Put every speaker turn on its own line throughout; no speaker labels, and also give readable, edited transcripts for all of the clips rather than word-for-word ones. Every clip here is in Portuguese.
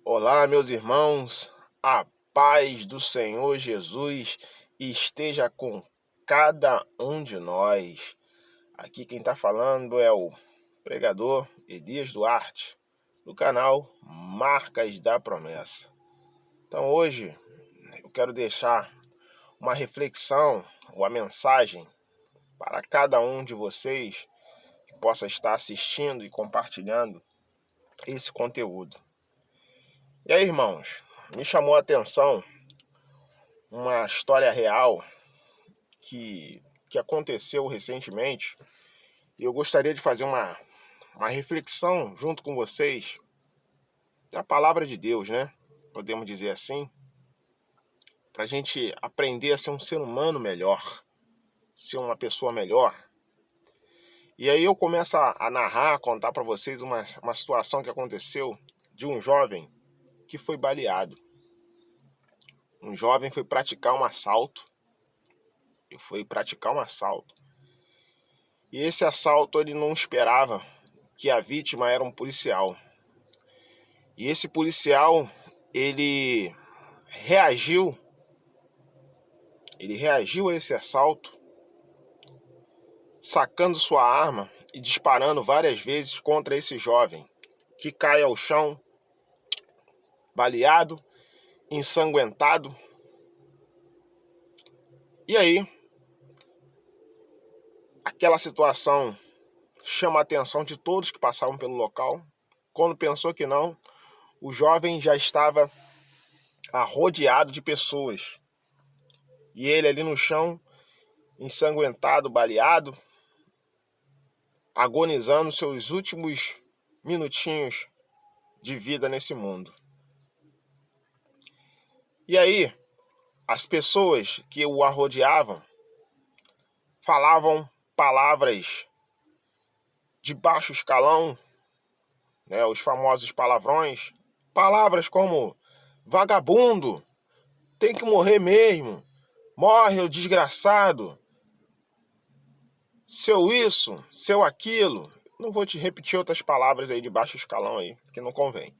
Olá, meus irmãos, a paz do Senhor Jesus esteja com cada um de nós. Aqui quem está falando é o pregador Elias Duarte, do canal Marcas da Promessa. Então hoje eu quero deixar uma reflexão, uma mensagem para cada um de vocês que possa estar assistindo e compartilhando esse conteúdo. E aí, irmãos, me chamou a atenção uma história real que aconteceu recentemente e eu gostaria de fazer uma reflexão junto com vocês da palavra de Deus, né? Podemos dizer assim, para a gente aprender a ser um ser humano melhor, ser uma pessoa melhor. E aí eu começo a narrar, a contar para vocês uma situação que aconteceu de um jovem que foi baleado. Um jovem foi praticar um assalto. E esse assalto ele não esperava que a vítima era um policial. E esse policial, ele reagiu a esse assalto, sacando sua arma e disparando várias vezes contra esse jovem, que cai ao chão, baleado, ensanguentado. E aí, aquela situação chama a atenção de todos que passavam pelo local. Quando pensou que não, o jovem já estava rodeado de pessoas. E ele ali no chão, ensanguentado, baleado, agonizando seus últimos minutinhos de vida nesse mundo. E aí, as pessoas que o arrodeavam falavam palavras de baixo escalão, né, os famosos palavrões, palavras como vagabundo, tem que morrer mesmo, morre o desgraçado, seu isso, seu aquilo. Não vou te repetir outras palavras aí de baixo escalão aí, que não convém.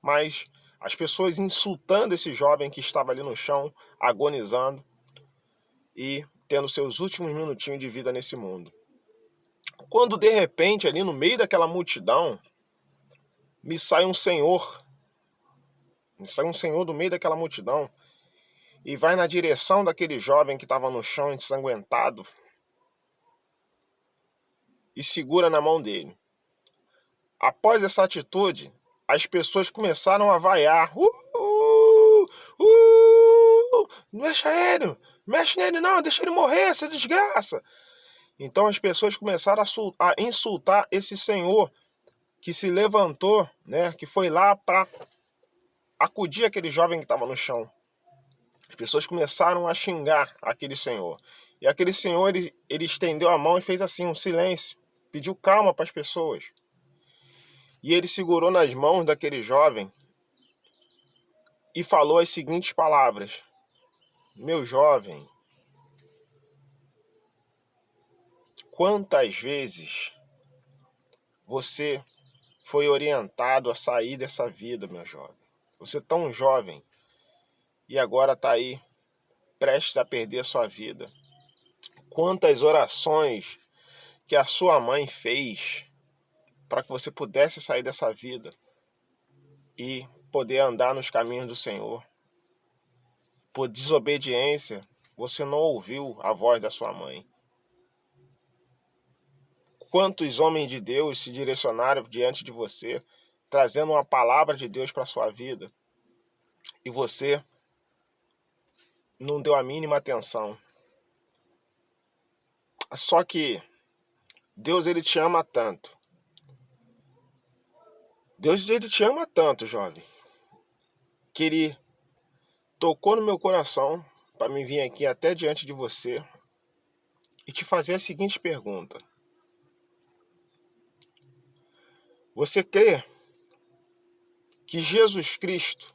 Mas as pessoas insultando esse jovem que estava ali no chão, agonizando e tendo seus últimos minutinhos de vida nesse mundo. Quando de repente ali no meio daquela multidão, me sai um senhor do meio daquela multidão e vai na direção daquele jovem que estava no chão ensanguentado e segura na mão dele. Após essa atitude, as pessoas começaram a vaiar. Não mexe nele não, deixa ele morrer, essa desgraça. Então as pessoas começaram a insultar esse senhor que se levantou, né, que foi lá para acudir aquele jovem que estava no chão. As pessoas começaram a xingar aquele senhor. E aquele senhor, ele estendeu a mão e fez assim, um silêncio. Pediu calma para as pessoas. E ele segurou nas mãos daquele jovem e falou as seguintes palavras: meu jovem, quantas vezes você foi orientado a sair dessa vida, meu jovem? Você tão jovem e agora está aí, prestes a perder a sua vida. Quantas orações que a sua mãe fez para que você pudesse sair dessa vida e poder andar nos caminhos do Senhor. Por desobediência, você não ouviu a voz da sua mãe. Quantos homens de Deus se direcionaram diante de você, trazendo uma palavra de Deus para a sua vida, e você não deu a mínima atenção. Só que Deus, ele te ama tanto. Deus, ele te ama tanto, jovem, que ele tocou no meu coração para me vir aqui até diante de você e te fazer a seguinte pergunta: você crê que Jesus Cristo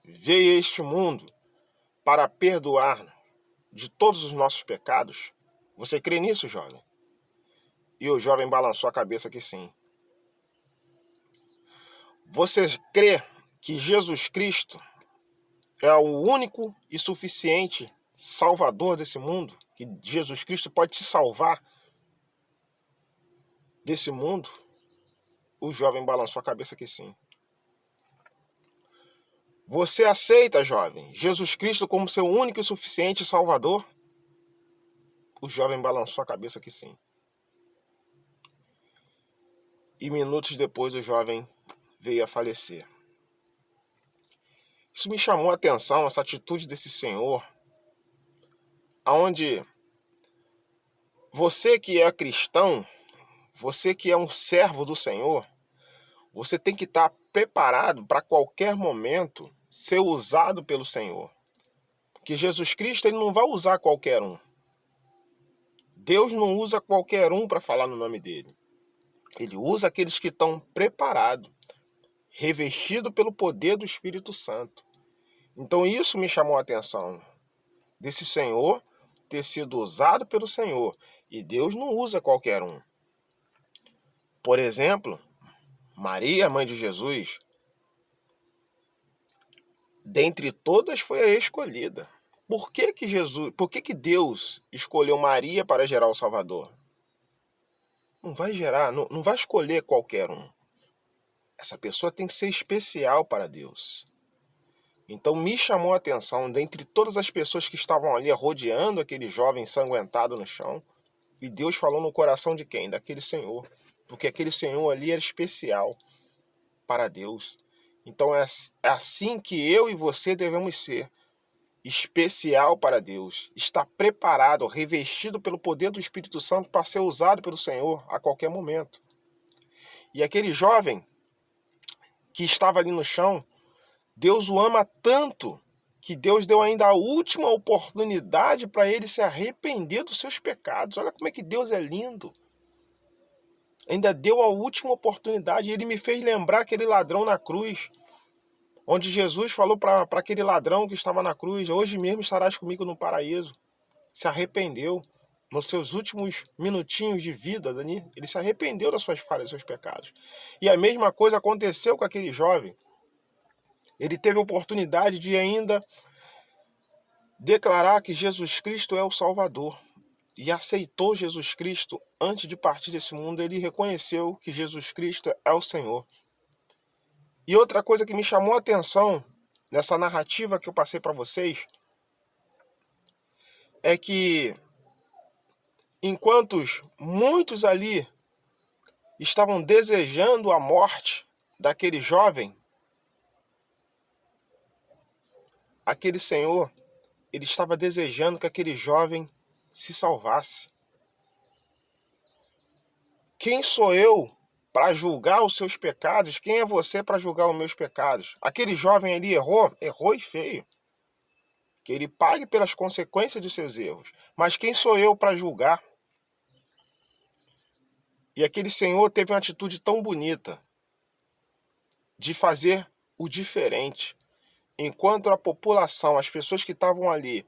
veio a este mundo para perdoar de todos os nossos pecados? Você crê nisso, jovem? E o jovem balançou a cabeça que sim. Você crê que Jesus Cristo é o único e suficiente Salvador desse mundo, que Jesus Cristo pode te salvar desse mundo, o jovem balançou a cabeça que sim. Você aceita, jovem, Jesus Cristo como seu único e suficiente Salvador? O jovem balançou a cabeça que sim. E minutos depois o jovem veio a falecer. Isso me chamou a atenção, essa atitude desse senhor, aonde você que é cristão, você que é um servo do Senhor, você tem que estar preparado para qualquer momento ser usado pelo Senhor. Porque Jesus Cristo ele não vai usar qualquer um. Deus não usa qualquer um para falar no nome dele. Ele usa aqueles que estão preparados, revestidos pelo poder do Espírito Santo. Então isso me chamou a atenção, desse Senhor ter sido usado pelo Senhor. E Deus não usa qualquer um. Por exemplo, Maria, mãe de Jesus, dentre todas foi a escolhida. Por que Deus escolheu Maria para gerar o Salvador? Não vai gerar, não vai escolher qualquer um. Essa pessoa tem que ser especial para Deus. Então me chamou a atenção, dentre todas as pessoas que estavam ali rodeando aquele jovem ensanguentado no chão, e Deus falou no coração de quem? Daquele Senhor. Porque aquele Senhor ali era especial para Deus. Então é assim que eu e você devemos ser. Especial para Deus. Está preparado, revestido pelo poder do Espírito Santo para ser usado pelo Senhor a qualquer momento. E aquele jovem que estava ali no chão, Deus o ama tanto que Deus deu ainda a última oportunidade para ele se arrepender dos seus pecados. Olha como é que Deus é lindo. Ainda deu a última oportunidade. Ele me fez lembrar aquele ladrão na cruz, onde Jesus falou para aquele ladrão que estava na cruz: hoje mesmo estarás comigo no paraíso. Se arrependeu. Nos seus últimos minutinhos de vida, ele se arrependeu das suas falhas, dos seus pecados. E a mesma coisa aconteceu com aquele jovem. Ele teve a oportunidade de ainda declarar que Jesus Cristo é o Salvador. E aceitou Jesus Cristo antes de partir desse mundo. Ele reconheceu que Jesus Cristo é o Senhor. E outra coisa que me chamou a atenção nessa narrativa que eu passei para vocês é que enquanto muitos ali estavam desejando a morte daquele jovem, aquele Senhor, ele estava desejando que aquele jovem se salvasse. Quem sou eu para julgar os seus pecados? Quem é você para julgar os meus pecados? Aquele jovem ali errou e feio. Que ele pague pelas consequências de seus erros. Mas quem sou eu para julgar? E aquele Senhor teve uma atitude tão bonita de fazer o diferente. Enquanto a população, as pessoas que estavam ali,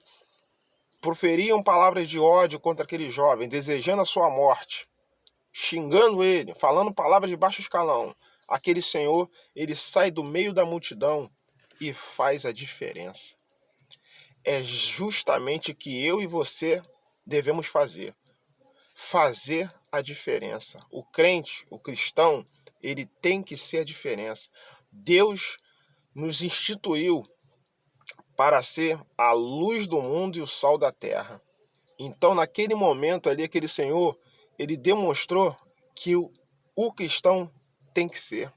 proferiam palavras de ódio contra aquele jovem, desejando a sua morte, xingando ele, falando palavras de baixo escalão, aquele Senhor, ele sai do meio da multidão e faz a diferença. É justamente o que eu e você devemos fazer. Fazer a diferença. O crente, o cristão, ele tem que ser a diferença. Deus nos instituiu para ser a luz do mundo e o sal da terra. Então, naquele momento ali, aquele Senhor, ele demonstrou que o cristão tem que ser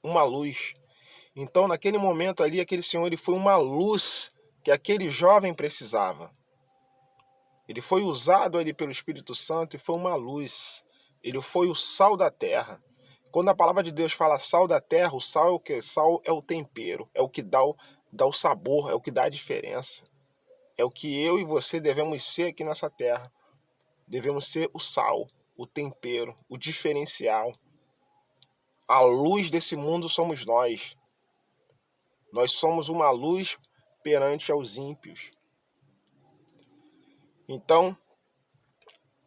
uma luz. Então, naquele momento ali, aquele Senhor, ele foi uma luz que aquele jovem precisava. Ele foi usado ali pelo Espírito Santo e foi uma luz. Ele foi o sal da terra. Quando a palavra de Deus fala sal da terra, o sal é o quê? Sal é o tempero, é o que dá o sabor, é o que dá a diferença. É o que eu e você devemos ser aqui nessa terra. Devemos ser o sal, o tempero, o diferencial. A luz desse mundo somos nós. Nós somos uma luz perante aos ímpios. Então,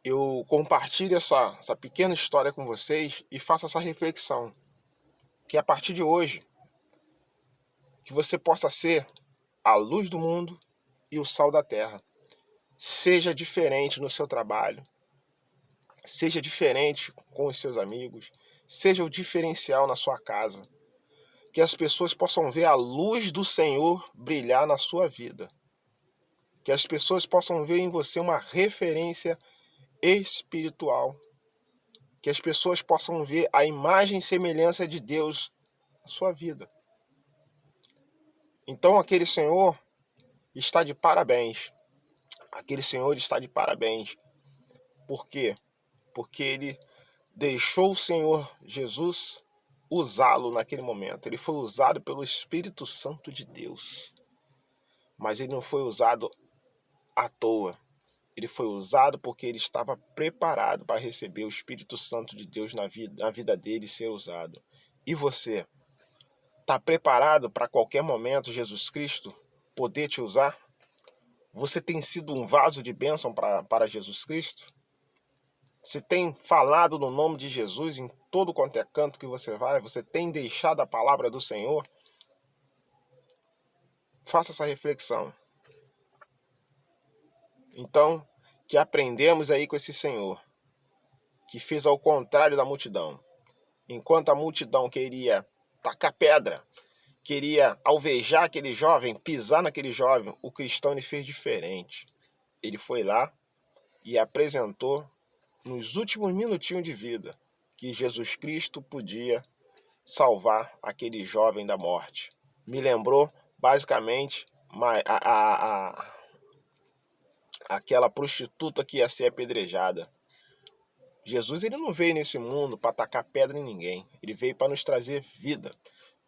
eu compartilho essa pequena história com vocês e faço essa reflexão. Que a partir de hoje, que você possa ser a luz do mundo e o sal da terra. Seja diferente no seu trabalho, seja diferente com os seus amigos, seja o diferencial na sua casa. Que as pessoas possam ver a luz do Senhor brilhar na sua vida. Que as pessoas possam ver em você uma referência espiritual. Que as pessoas possam ver a imagem e semelhança de Deus na sua vida. Então aquele Senhor está de parabéns. Aquele Senhor está de parabéns. Por quê? Porque ele deixou o Senhor Jesus usá-lo naquele momento. Ele foi usado pelo Espírito Santo de Deus. Mas ele não foi usado à toa. Ele foi usado porque ele estava preparado para receber o Espírito Santo de Deus na vida dele e ser usado. E você? Está preparado para qualquer momento Jesus Cristo poder te usar? Você tem sido um vaso de bênção para Jesus Cristo? Você tem falado no nome de Jesus em todo quanto é canto que você vai? Você tem deixado a palavra do Senhor? Faça essa reflexão. Então, que aprendemos aí com esse Senhor, que fez ao contrário da multidão. Enquanto a multidão queria tacar pedra, queria alvejar aquele jovem, pisar naquele jovem, o cristão ele fez diferente. Ele foi lá e apresentou, nos últimos minutinhos de vida, que Jesus Cristo podia salvar aquele jovem da morte. Me lembrou, basicamente, aquela prostituta que ia ser apedrejada. Jesus ele não veio nesse mundo para tacar pedra em ninguém. Ele veio para nos trazer vida.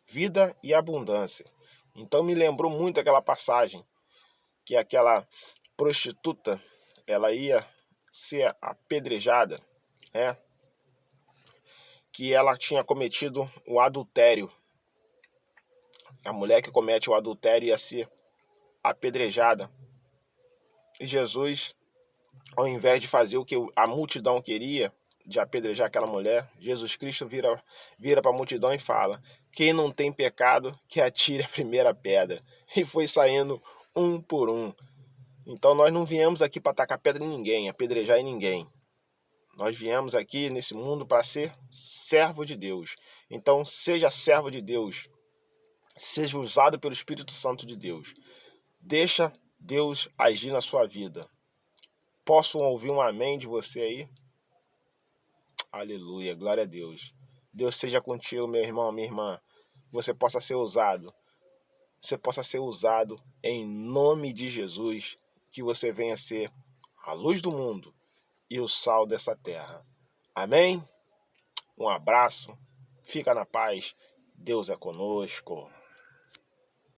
Vida e abundância. Então me lembrou muito aquela passagem que aquela prostituta ela ia ser apedrejada, né? Que ela tinha cometido o adultério. A mulher que comete o adultério ia ser apedrejada. E Jesus, ao invés de fazer o que a multidão queria, de apedrejar aquela mulher, Jesus Cristo vira para a multidão e fala: quem não tem pecado, que atire a primeira pedra. E foi saindo um por um. Então nós não viemos aqui para tacar pedra em ninguém, apedrejar em ninguém. Nós viemos aqui nesse mundo para ser servo de Deus. Então seja servo de Deus. Seja usado pelo Espírito Santo de Deus. Deixa Deus agir na sua vida. Posso ouvir um amém de você aí? Aleluia, glória a Deus. Deus seja contigo, meu irmão, minha irmã. Você possa ser usado. Você possa ser usado em nome de Jesus. Que você venha ser a luz do mundo e o sal dessa terra. Amém? Um abraço. Fica na paz. Deus é conosco.